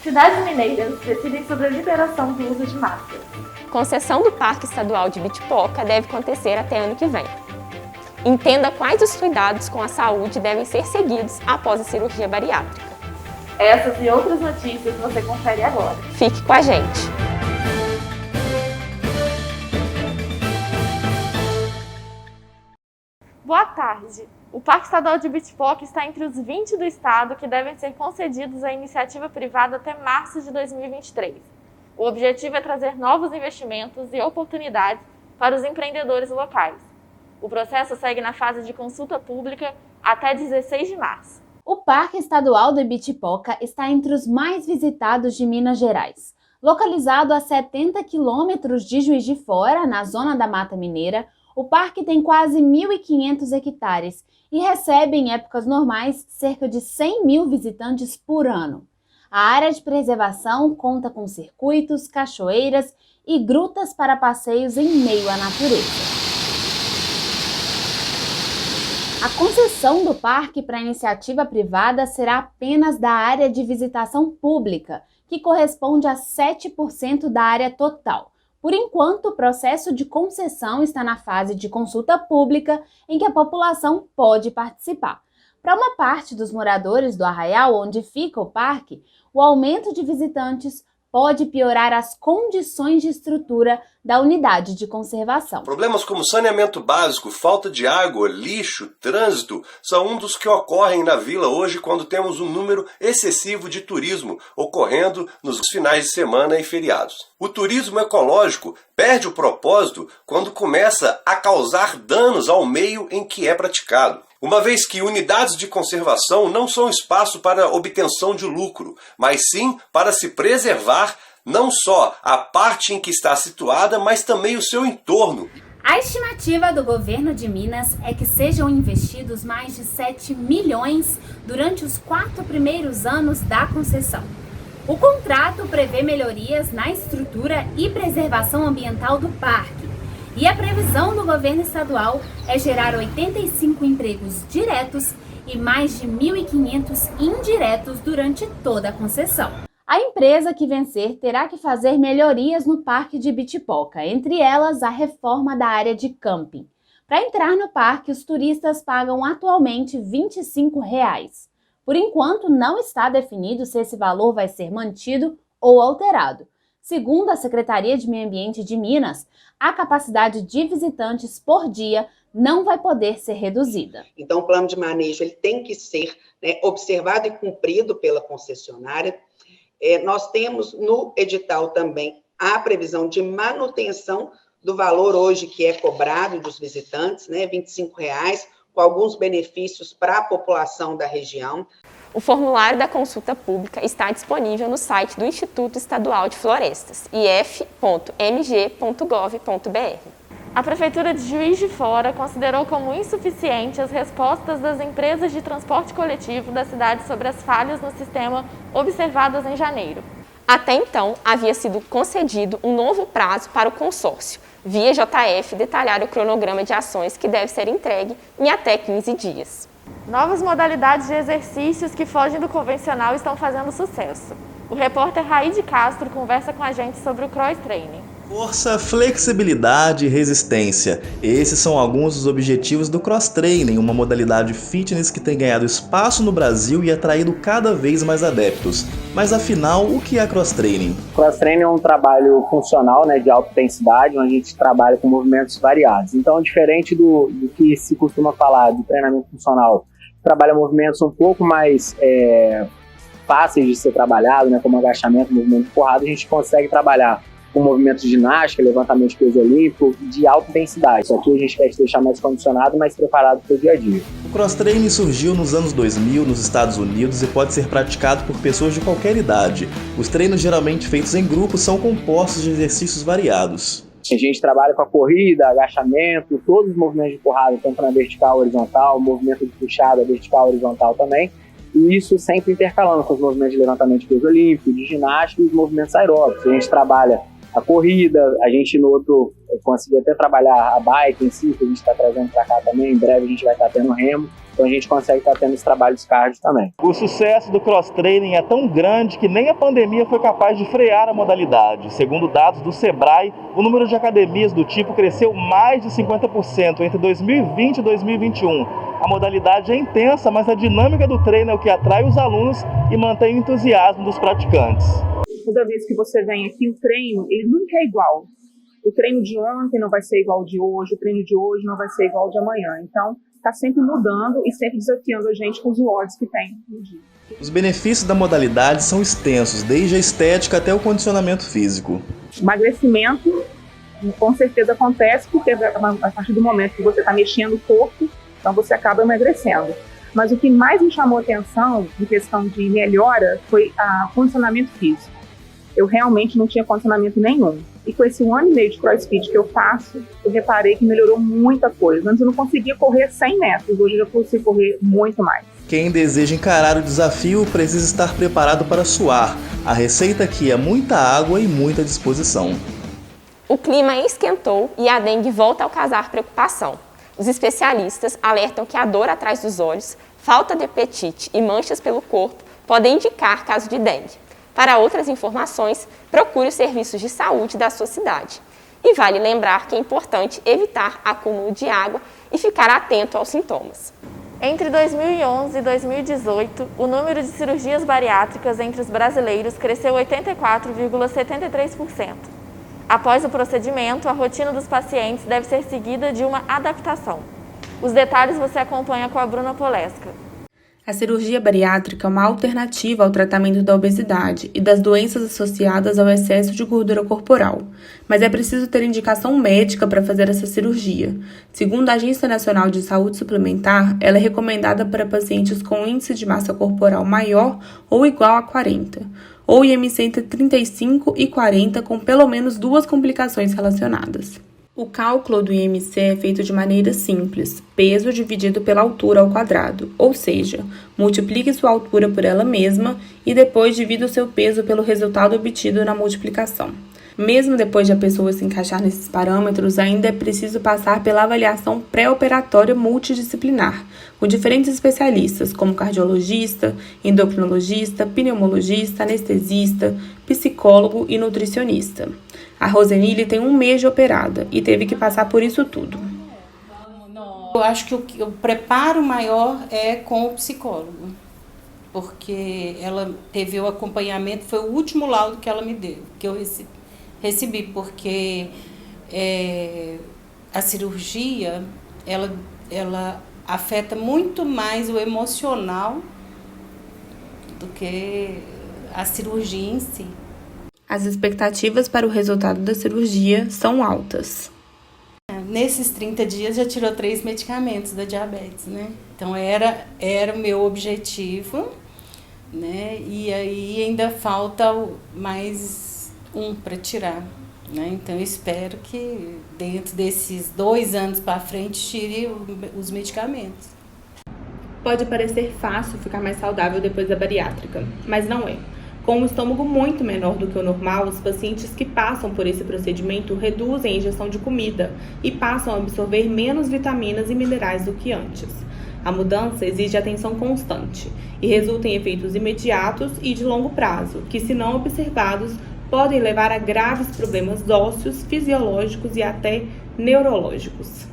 Cidades mineiras decidem sobre a liberação do uso de máscaras. Concessão do Parque Estadual de Ibitipoca deve acontecer até ano que vem. Entenda quais os cuidados com a saúde devem ser seguidos após a cirurgia bariátrica. Essas e outras notícias você confere agora. Fique com a gente! Boa tarde! O Parque Estadual de Ibitipoca está entre os 20 do estado que devem ser concedidos à iniciativa privada até março de 2023. O objetivo é trazer novos investimentos e oportunidades para os empreendedores locais. O processo segue na fase de consulta pública até 16 de março. O Parque Estadual do Ibitipoca está entre os mais visitados de Minas Gerais. Localizado a 70 quilômetros de Juiz de Fora, na zona da Mata Mineira, o parque tem quase 1.500 hectares e recebe, em épocas normais, cerca de 100 mil visitantes por ano. A área de preservação conta com circuitos, cachoeiras e grutas para passeios em meio à natureza. A concessão do parque para iniciativa privada será apenas da área de visitação pública, que corresponde a 7% da área total. Por enquanto, o processo de concessão está na fase de consulta pública, em que a população pode participar. Para uma parte dos moradores do arraial onde fica o parque, o aumento de visitantes pode piorar as condições de estrutura da unidade de conservação. Problemas como saneamento básico, falta de água, lixo, trânsito são um dos que ocorrem na vila hoje quando temos um número excessivo de turismo ocorrendo nos finais de semana e feriados. O turismo ecológico perde o propósito quando começa a causar danos ao meio em que é praticado. Uma vez que unidades de conservação não são espaço para obtenção de lucro, mas sim para se preservar não só a parte em que está situada, mas também o seu entorno. A estimativa do governo de Minas é que sejam investidos mais de 7 milhões durante os 4 primeiros anos da concessão. O contrato prevê melhorias na estrutura e preservação ambiental do parque. E a previsão do governo estadual é gerar 85 empregos diretos e mais de 1.500 indiretos durante toda a concessão. A empresa que vencer terá que fazer melhorias no Parque de Ibitipoca, entre elas a reforma da área de camping. Para entrar no parque, os turistas pagam atualmente R$ 25. Por enquanto, não está definido se esse valor vai ser mantido ou alterado. Segundo a Secretaria de Meio Ambiente de Minas, a capacidade de visitantes por dia não vai poder ser reduzida. Então, o plano de manejo ele tem que ser observado e cumprido pela concessionária. Nós temos no edital também a previsão de manutenção do valor hoje que é cobrado dos visitantes, R$ 25, com alguns benefícios para a população da região. O formulário da consulta pública está disponível no site do Instituto Estadual de Florestas, if.mg.gov.br. A Prefeitura de Juiz de Fora considerou como insuficiente as respostas das empresas de transporte coletivo da cidade sobre as falhas no sistema observadas em janeiro. Até então, havia sido concedido um novo prazo para o consórcio, via JF detalhar o cronograma de ações que deve ser entregue em até 15 dias. Novas modalidades de exercícios que fogem do convencional estão fazendo sucesso. O repórter Raíde Castro conversa com a gente sobre o Cross Training. Força, flexibilidade e resistência. Esses são alguns dos objetivos do Cross Training, uma modalidade fitness que tem ganhado espaço no Brasil e atraído cada vez mais adeptos. Mas afinal, o que é Cross Training? Cross Training é um trabalho funcional, de alta intensidade, onde a gente trabalha com movimentos variados. Então, diferente do que se costuma falar de treinamento funcional, trabalha movimentos um pouco mais fáceis de ser trabalhado, como agachamento, movimento de porrada, a gente consegue trabalhar com movimentos de ginástica, levantamento de peso olímpico, de alta intensidade. Isso aqui a gente quer te deixar mais condicionado, mais preparado para o dia a dia. O Cross Training surgiu nos anos 2000 nos Estados Unidos e pode ser praticado por pessoas de qualquer idade. Os treinos geralmente feitos em grupo são compostos de exercícios variados. A gente trabalha com a corrida, agachamento, todos os movimentos de porrada, tanto na vertical, horizontal, movimento de puxada, vertical, horizontal também. E isso sempre intercalando com os movimentos de levantamento de peso olímpico, de ginástica e os movimentos aeróbicos. A gente trabalha a corrida, a gente no outro conseguiu até trabalhar a bike em si, que a gente está trazendo para cá também, em breve a gente vai estar tendo remo. Então a gente consegue estar tendo os trabalhos cardio também. O sucesso do cross-training é tão grande que nem a pandemia foi capaz de frear a modalidade. Segundo dados do Sebrae, o número de academias do tipo cresceu mais de 50% entre 2020 e 2021. A modalidade é intensa, mas a dinâmica do treino é o que atrai os alunos e mantém o entusiasmo dos praticantes. Toda vez que você vem aqui, o treino, ele nunca é igual. O treino de ontem não vai ser igual ao de hoje, o treino de hoje não vai ser igual ao de amanhã. Então, está sempre mudando e sempre desafiando a gente com os odds que tem no dia. Os benefícios da modalidade são extensos, desde a estética até o condicionamento físico. O emagrecimento, com certeza, acontece porque a partir do momento que você está mexendo o corpo, então você acaba emagrecendo. Mas o que mais me chamou a atenção, em questão de melhora, foi o condicionamento físico. Eu realmente não tinha condicionamento nenhum. E com esse 1 ano e meio de CrossFit que eu faço, eu reparei que melhorou muita coisa. Antes eu não conseguia correr 100 metros, hoje eu já consigo correr muito mais. Quem deseja encarar o desafio precisa estar preparado para suar. A receita aqui é muita água e muita disposição. O clima esquentou e a dengue volta a causar preocupação. Os especialistas alertam que a dor atrás dos olhos, falta de apetite e manchas pelo corpo podem indicar caso de dengue. Para outras informações, procure os serviços de saúde da sua cidade. E vale lembrar que é importante evitar acúmulo de água e ficar atento aos sintomas. Entre 2011 e 2018, o número de cirurgias bariátricas entre os brasileiros cresceu 84,73%. Após o procedimento, a rotina dos pacientes deve ser seguida de uma adaptação. Os detalhes você acompanha com a Bruna Polesca. A cirurgia bariátrica é uma alternativa ao tratamento da obesidade e das doenças associadas ao excesso de gordura corporal, mas é preciso ter indicação médica para fazer essa cirurgia. Segundo a Agência Nacional de Saúde Suplementar, ela é recomendada para pacientes com índice de massa corporal maior ou igual a 40, ou IMC entre 35 e 40 com pelo menos 2 complicações relacionadas. O cálculo do IMC é feito de maneira simples, peso dividido pela altura ao quadrado, ou seja, multiplique sua altura por ela mesma e depois divida o seu peso pelo resultado obtido na multiplicação. Mesmo depois de a pessoa se encaixar nesses parâmetros, ainda é preciso passar pela avaliação pré-operatória multidisciplinar, com diferentes especialistas, como cardiologista, endocrinologista, pneumologista, anestesista, psicólogo e nutricionista. A Rosenille tem 1 mês de operada e teve que passar por isso tudo. Eu acho que o preparo maior é com o psicólogo, porque ela teve o acompanhamento, foi o último laudo que ela me deu, que eu recebi, porque a cirurgia, ela afeta muito mais o emocional do que a cirurgia em si. As expectativas para o resultado da cirurgia são altas. Nesses 30 dias já tirou 3 medicamentos da diabetes, né? Então era o meu objetivo, né? E aí ainda falta mais 1 para tirar, né? Então eu espero que dentro desses 2 anos para frente tire os medicamentos. Pode parecer fácil ficar mais saudável depois da bariátrica, mas não é. Com um estômago muito menor do que o normal, os pacientes que passam por esse procedimento reduzem a ingestão de comida e passam a absorver menos vitaminas e minerais do que antes. A mudança exige atenção constante e resulta em efeitos imediatos e de longo prazo, que, se não observados, podem levar a graves problemas ósseos, fisiológicos e até neurológicos.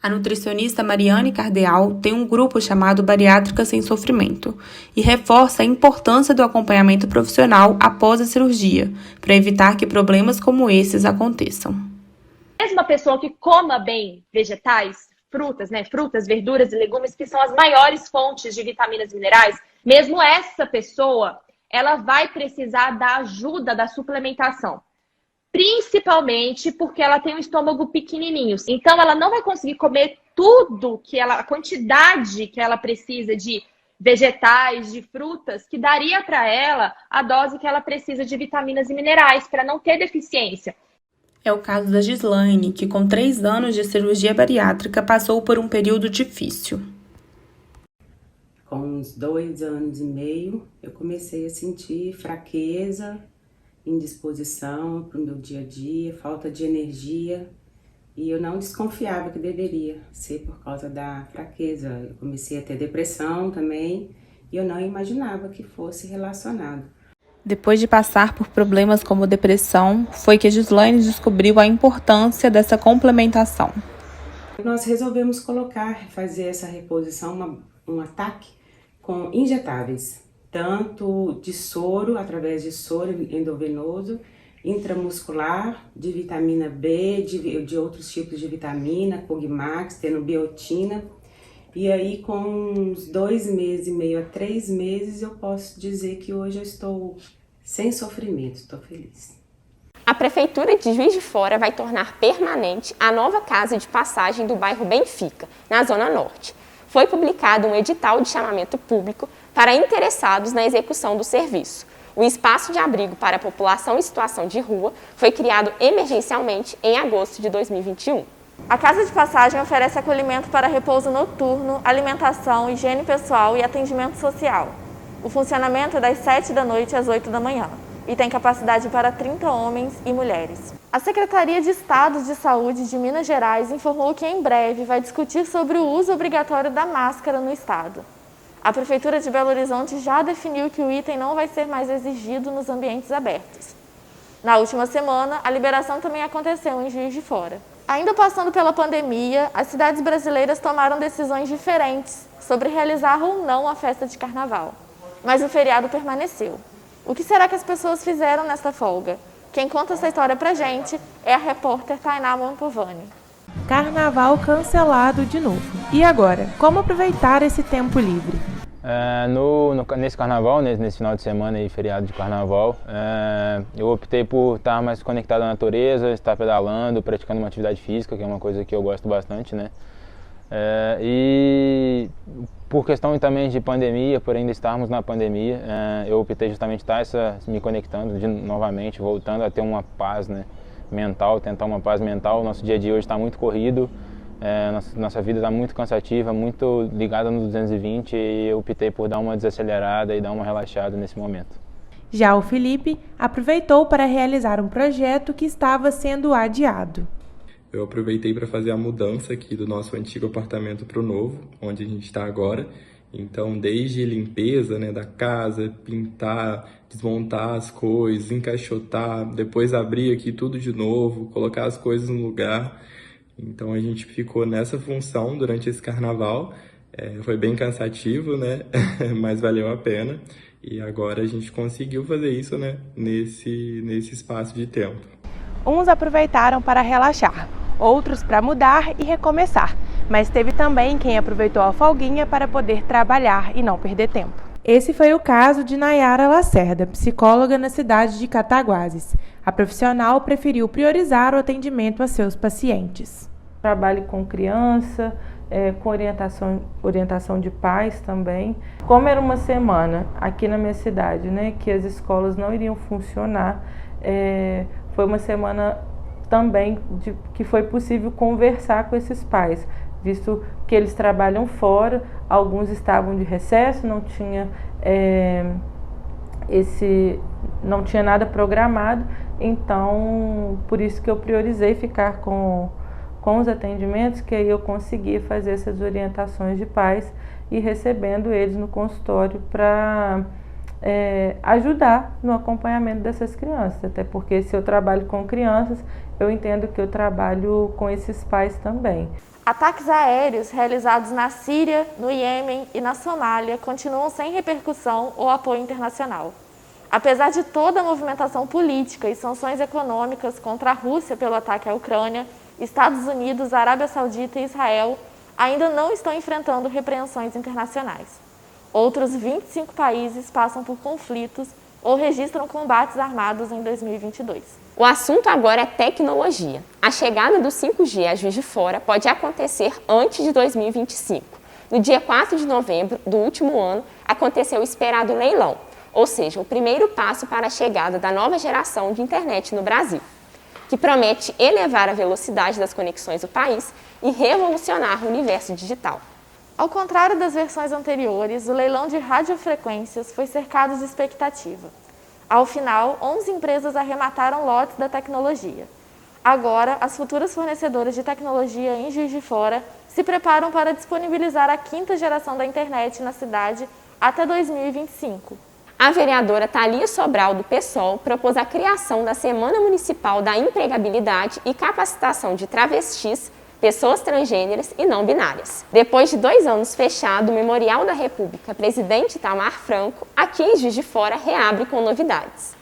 A nutricionista Mariane Cardeal tem um grupo chamado Bariátrica Sem Sofrimento e reforça a importância do acompanhamento profissional após a cirurgia, para evitar que problemas como esses aconteçam. Mesmo uma pessoa que coma bem vegetais, frutas, verduras e legumes, que são as maiores fontes de vitaminas e minerais, mesmo essa pessoa, ela vai precisar da ajuda da suplementação. Principalmente porque ela tem um estômago pequenininho. Então, ela não vai conseguir comer tudo a quantidade que ela precisa de vegetais, de frutas, que daria para ela a dose que ela precisa de vitaminas e minerais, para não ter deficiência. É o caso da Gislaine, que com 3 anos de cirurgia bariátrica passou por um período difícil. Com uns 2 anos e meio, eu comecei a sentir fraqueza, indisposição para o meu dia a dia, falta de energia, E eu não desconfiava que deveria ser por causa da fraqueza. Eu comecei a ter depressão também e eu não imaginava que fosse relacionado. Depois de passar por problemas como depressão, foi que a Gislaine descobriu a importância dessa complementação. Nós resolvemos fazer essa reposição, um ataque com injetáveis, tanto de soro, através de soro endovenoso, intramuscular, de vitamina B, de outros tipos de vitamina, Cogmax, tendo biotina. E aí, com uns 2 meses e meio a 3 meses, eu posso dizer que hoje eu estou sem sofrimento, estou feliz. A Prefeitura de Juiz de Fora vai tornar permanente a nova casa de passagem do bairro Benfica, na Zona Norte. Foi publicado um edital de chamamento público para interessados na execução do serviço. O espaço de abrigo para a população em situação de rua foi criado emergencialmente em agosto de 2021. A Casa de Passagem oferece acolhimento para repouso noturno, alimentação, higiene pessoal e atendimento social. O funcionamento é das 7 da noite às 8 da manhã e tem capacidade para 30 homens e mulheres. A Secretaria de Estado de Saúde de Minas Gerais informou que em breve vai discutir sobre o uso obrigatório da máscara no estado. A Prefeitura de Belo Horizonte já definiu que o item não vai ser mais exigido nos ambientes abertos. Na última semana, a liberação também aconteceu em Juiz de Fora. Ainda passando pela pandemia, as cidades brasileiras tomaram decisões diferentes sobre realizar ou não a festa de carnaval. Mas o feriado permaneceu. O que será que as pessoas fizeram nesta folga? Quem conta essa história pra gente é a repórter Tainá Mantovani. Carnaval cancelado de novo. E agora, como aproveitar esse tempo livre? Nesse carnaval, nesse final de semana e feriado de carnaval, eu optei por estar mais conectado à natureza, estar pedalando, praticando uma atividade física, que é uma coisa que eu gosto bastante, né? E por questão também de pandemia, por ainda estarmos na pandemia, eu optei justamente estar me conectando novamente, voltando a ter uma paz, né, mental, tentar uma paz mental. Nosso dia a dia hoje está muito corrido, nossa vida está muito cansativa, muito ligada no 220 e eu optei por dar uma desacelerada e dar uma relaxada nesse momento. Já o Felipe aproveitou para realizar um projeto que estava sendo adiado. Eu aproveitei para fazer a mudança aqui do nosso antigo apartamento para o novo, onde a gente está agora. Então, desde limpeza, né, da casa, pintar, desmontar as coisas, encaixotar, depois abrir aqui tudo de novo, colocar as coisas no lugar. Então, a gente ficou nessa função durante esse carnaval. Foi bem cansativo, né, mas valeu a pena. E agora a gente conseguiu fazer isso, né, nesse espaço de tempo. Uns aproveitaram para relaxar, outros para mudar e recomeçar, mas teve também quem aproveitou a folguinha para poder trabalhar e não perder tempo. Esse foi o caso de Nayara Lacerda, psicóloga na cidade de Cataguases. A profissional preferiu priorizar o atendimento a seus pacientes. Trabalho com criança, com orientação de pais também. Como era uma semana aqui na minha cidade, né, que as escolas não iriam funcionar, foi uma semana também que foi possível conversar com esses pais, visto que eles trabalham fora, alguns estavam de recesso, não tinha nada programado, então por isso que eu priorizei ficar com os atendimentos, que aí eu conseguia fazer essas orientações de pais e recebendo eles no consultório para ajudar no acompanhamento dessas crianças, até porque se eu trabalho com crianças, eu entendo que eu trabalho com esses pais também. Ataques aéreos realizados na Síria, no Iêmen e na Somália continuam sem repercussão ou apoio internacional. Apesar de toda a movimentação política e sanções econômicas contra a Rússia pelo ataque à Ucrânia, Estados Unidos, Arábia Saudita e Israel ainda não estão enfrentando repreensões internacionais. Outros 25 países passam por conflitos ou registram combates armados em 2022. O assunto agora é tecnologia. A chegada do 5G a Juiz de Fora pode acontecer antes de 2025. No dia 4 de novembro do último ano, aconteceu o esperado leilão, ou seja, o primeiro passo para a chegada da nova geração de internet no Brasil, que promete elevar a velocidade das conexões do país e revolucionar o universo digital. Ao contrário das versões anteriores, o leilão de radiofrequências foi cercado de expectativa. Ao final, 11 empresas arremataram lotes da tecnologia. Agora, as futuras fornecedoras de tecnologia em Juiz de Fora se preparam para disponibilizar a 5ª geração da internet na cidade até 2025. A vereadora Thalia Sobral, do PSOL, propôs a criação da Semana Municipal da Empregabilidade e Capacitação de Travestis, pessoas transgêneras e não binárias. Depois de 2 anos fechado, o Memorial da República Presidente Itamar Franco, aqui em Juiz de Fora, reabre com novidades.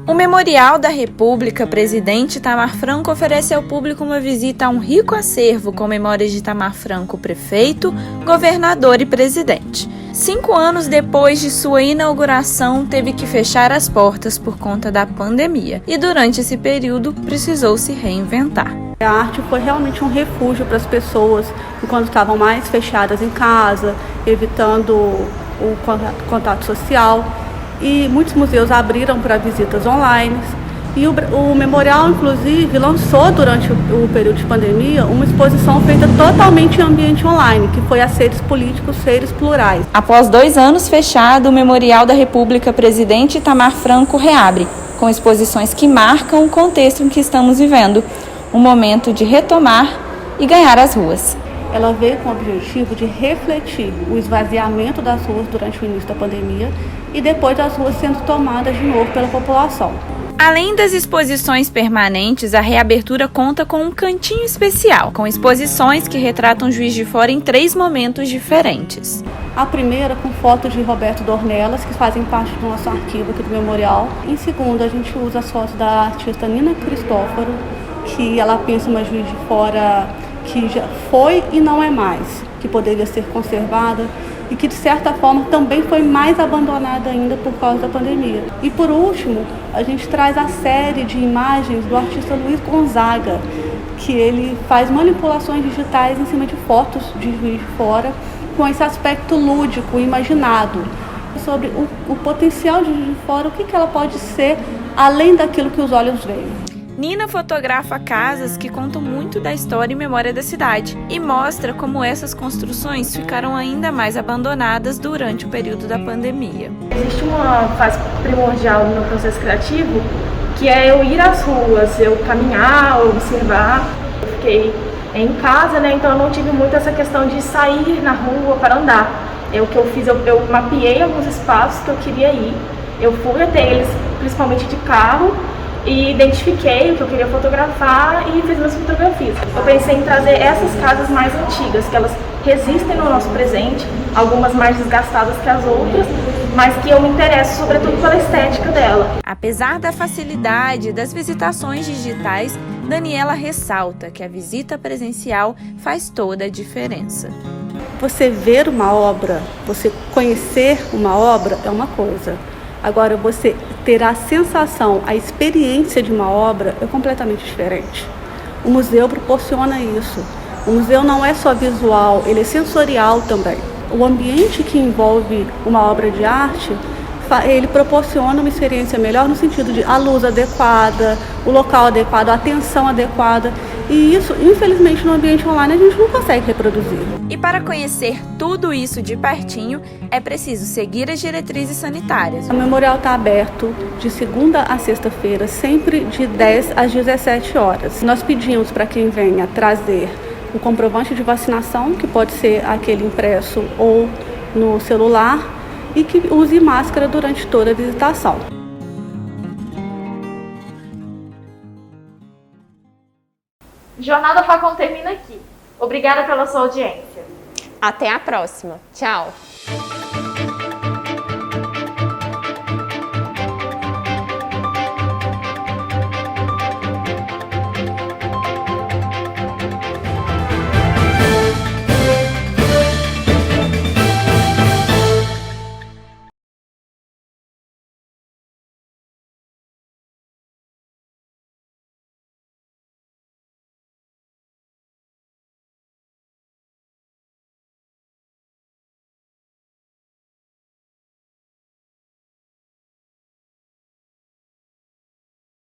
O Memorial da República Presidente Itamar Franco oferece ao público uma visita a um rico acervo com memórias de Itamar Franco, prefeito, governador e presidente. 5 anos depois de sua inauguração, teve que fechar as portas por conta da pandemia e durante esse período precisou se reinventar. A arte foi realmente um refúgio para as pessoas enquanto estavam mais fechadas em casa, evitando o contato social. E muitos museus abriram para visitas online. E o Memorial, inclusive, lançou durante o período de pandemia uma exposição feita totalmente em ambiente online, que foi a Seres Políticos, Seres Plurais. Após 2 anos fechado, o Memorial da República Presidente Itamar Franco reabre, com exposições que marcam o contexto em que estamos vivendo, um momento de retomar e ganhar as ruas. Ela veio com o objetivo de refletir o esvaziamento das ruas durante o início da pandemia e depois das ruas sendo tomadas de novo pela população. Além das exposições permanentes, a reabertura conta com um cantinho especial, com exposições que retratam Juiz de Fora em 3 momentos diferentes. A primeira com fotos de Roberto Dornelas, que fazem parte do nosso arquivo aqui do Memorial. Em segunda, a gente usa as fotos da artista Nina Cristófaro, que ela pensa uma Juiz de Fora que já foi e não é mais, que poderia ser conservada e que, de certa forma, também foi mais abandonada ainda por causa da pandemia. E, por último, a gente traz a série de imagens do artista Luiz Gonzaga, que ele faz manipulações digitais em cima de fotos de Juiz de Fora, com esse aspecto lúdico, imaginado, sobre o potencial de Juiz de Fora, o que ela pode ser, além daquilo que os olhos veem. Nina fotografa casas que contam muito da história e memória da cidade e mostra como essas construções ficaram ainda mais abandonadas durante o período da pandemia. Existe uma fase primordial no meu processo criativo, que é eu ir às ruas, eu caminhar, observar. Eu fiquei em casa, né? Então eu não tive muito essa questão de sair na rua para andar. O que eu fiz, eu mapeei alguns espaços que eu queria ir, eu fui até eles, principalmente de carro, e identifiquei o que eu queria fotografar e fiz minhas fotografias. Eu pensei em trazer essas casas mais antigas, que elas resistem no nosso presente, algumas mais desgastadas que as outras, mas que eu me interesso sobretudo pela estética dela. Apesar da facilidade das visitações digitais, Daniela ressalta que a visita presencial faz toda a diferença. Você ver uma obra, você conhecer uma obra é uma coisa. Agora, você ter a sensação, a experiência de uma obra é completamente diferente. O museu proporciona isso. O museu não é só visual, ele é sensorial também. O ambiente que envolve uma obra de arte, ele proporciona uma experiência melhor no sentido de a luz adequada, o local adequado, a atenção adequada. E isso, infelizmente, no ambiente online a gente não consegue reproduzir. E para conhecer tudo isso de pertinho, é preciso seguir as diretrizes sanitárias. O Memorial está aberto de segunda a sexta-feira, sempre de 10 às 17 horas. Nós pedimos para quem venha trazer o comprovante de vacinação, que pode ser aquele impresso ou no celular, e que use máscara durante toda a visitação. Jornada Facom termina aqui. Obrigada pela sua audiência. Até a próxima. Tchau.